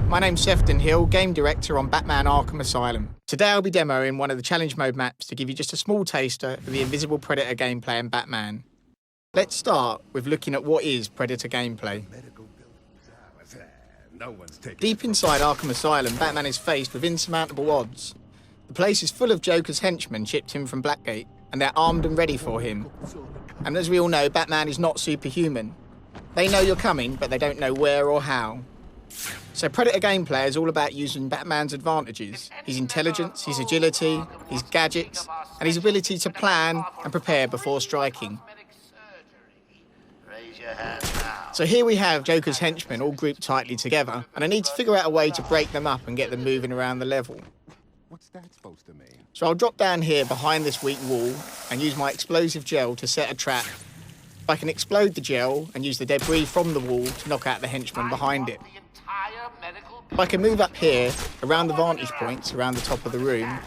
My name's Sefton Hill, Game Director on Batman Arkham Asylum. Today I'll be demoing one of the challenge mode maps to give you just a small taster of the Invisible Predator gameplay in Batman. Let's start with looking at what is Predator gameplay. Deep inside Arkham Asylum, Batman is faced with insurmountable odds. The place is full of Joker's henchmen shipped in from Blackgate, and they're armed and ready for him. And as we all know, Batman is not superhuman. They know you're coming, but they don't know where or how. So Predator gameplay is all about using Batman's advantages, his intelligence, his agility, his gadgets, and his ability to plan and prepare before striking. So here we have Joker's henchmen all grouped tightly together, and I need to figure out a way to break them up and get them moving around the level. What's that supposed to mean? So I'll drop down here behind this weak wall and use my explosive gel to set a trap. I can explode the gel and use the debris from the wall to knock out the henchmen behind it. I can move up here, around the vantage points, around the top of the room.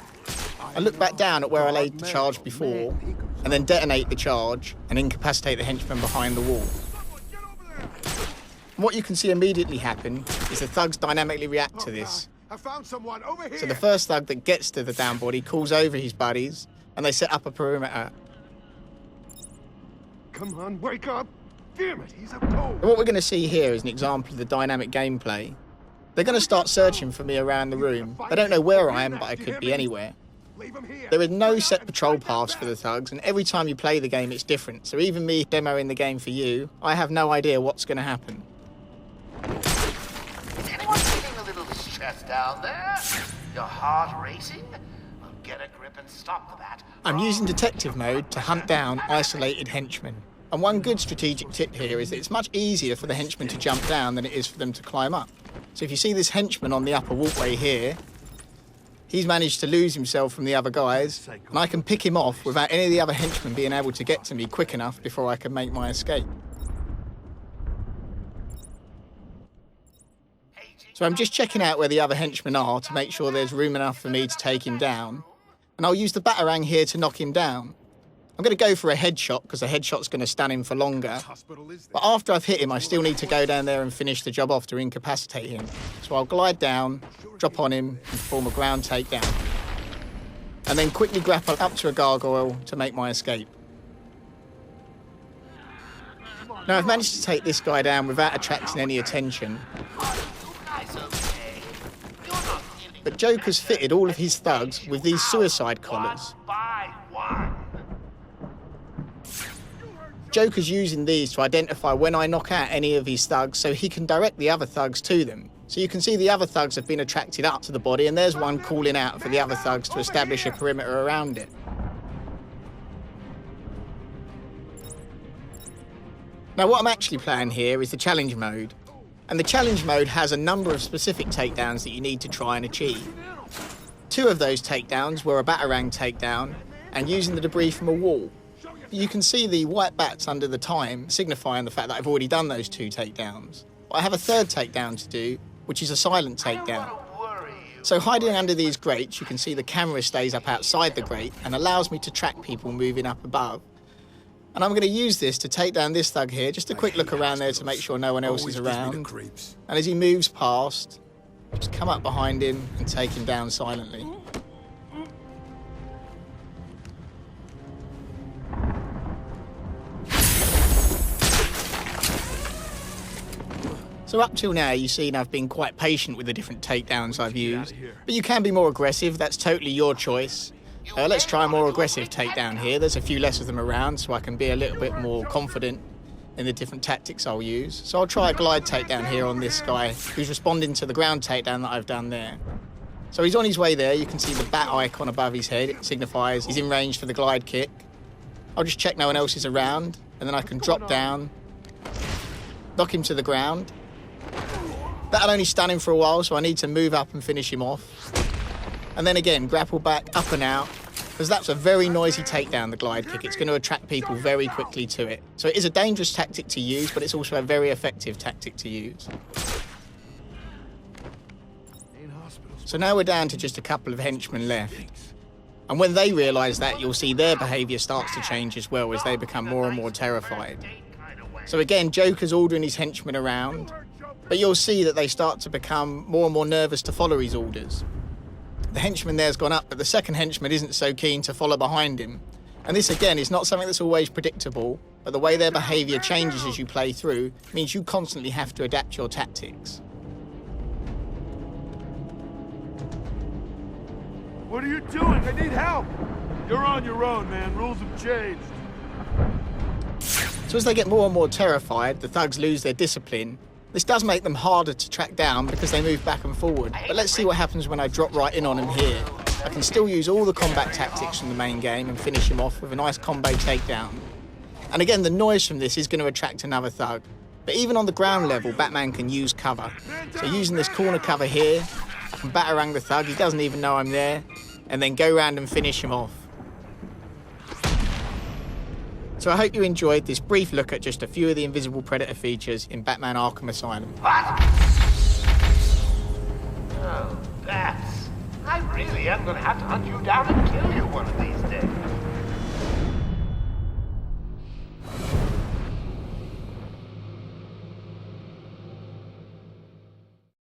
I look back down at where I laid the charge before, and then detonate the charge and incapacitate the henchmen behind the wall. And what you can see immediately happen is the thugs dynamically react to this. I found someone over here. So the first thug that gets to the down body calls over his buddies, and they set up a perimeter. Come on, wake up! Damn it, he's up cold. And what we're going to see here is an example of the dynamic gameplay. They're going to start searching for me around the room. They don't know where I am, but I could be anywhere. There is no set patrol paths for the thugs, and every time you play the game it's different. So even me demoing the game for you, I have no idea what's going to happen. Is anyone feeling a little stressed down there? Your heart racing? Well, get a grip and stop that. I'm using detective mode to hunt down isolated henchmen. And one good strategic tip here is that it's much easier for the henchmen to jump down than it is for them to climb up. So if you see this henchman on the upper walkway here, he's managed to lose himself from the other guys, and I can pick him off without any of the other henchmen being able to get to me quick enough before I can make my escape. So I'm just checking out where the other henchmen are to make sure there's room enough for me to take him down. And I'll use the Batarang here to knock him down. I'm going to go for a headshot because a headshot's going to stun him for longer. But after I've hit him, I still need to go down there and finish the job off to incapacitate him. So I'll glide down, drop on him, and perform a ground takedown. And then quickly grapple up to a gargoyle to make my escape. Now I've managed to take this guy down without attracting any attention. But Joker's fitted all of his thugs with these suicide collars. Joker's using these to identify when I knock out any of his thugs so he can direct the other thugs to them. So you can see the other thugs have been attracted up to the body, and there's one calling out for the other thugs to establish a perimeter around it. Now what I'm actually playing here is the challenge mode. And the challenge mode has a number of specific takedowns that you need to try and achieve. 2 of those takedowns were a Batarang takedown and using the debris from a wall. You can see the white bats under the time, signifying the fact that I've already done those 2 takedowns. But I have a 3rd takedown to do, which is a silent takedown. So hiding under these grates, you can see the camera stays up outside the grate and allows me to track people moving up above. And I'm going to use this to take down this thug here, just a quick look around there to make sure no one else is around. And as he moves past, just come up behind him and take him down silently. So up till now, you've seen I've been quite patient with the different takedowns I've used. But you can be more aggressive, that's totally your choice. Let's try a more aggressive takedown here. There's a few less of them around, so I can be a little bit more confident in the different tactics I'll use. So I'll try a glide takedown here on this guy, who's responding to the ground takedown that I've done there. So he's on his way there. You can see the bat icon above his head. It signifies he's in range for the glide kick. I'll just check no one else is around, and then I can drop down, knock him to the ground. That'll only stun him for a while, so I need to move up and finish him off. And then again, grapple back, up and out, because that's a very noisy takedown, the glide kick. It's going to attract people very quickly to it. So it is a dangerous tactic to use, but it's also a very effective tactic to use. So now we're down to just a couple of henchmen left. And when they realise that, you'll see their behaviour starts to change as well as they become more and more terrified. So again, Joker's ordering his henchmen around, but you'll see that they start to become more and more nervous to follow his orders. The henchman there's gone up, but the second henchman isn't so keen to follow behind him. And this, again, is not something that's always predictable, but the way their behaviour changes as you play through means you constantly have to adapt your tactics. What are you doing? I need help! You're on your own, man. Rules have changed. So as they get more and more terrified, the thugs lose their discipline. This does make them harder to track down because they move back and forward. But let's see what happens when I drop right in on him here. I can still use all the combat tactics from the main game and finish him off with a nice combo takedown. And again, the noise from this is going to attract another thug. But even on the ground level, Batman can use cover. So using this corner cover here, I can batarang the thug, he doesn't even know I'm there, and then go round and finish him off. So I hope you enjoyed this brief look at just a few of the Invisible Predator features in Batman Arkham Asylum. What? Oh, bats. I really am going to have to hunt you down and kill you one of these days.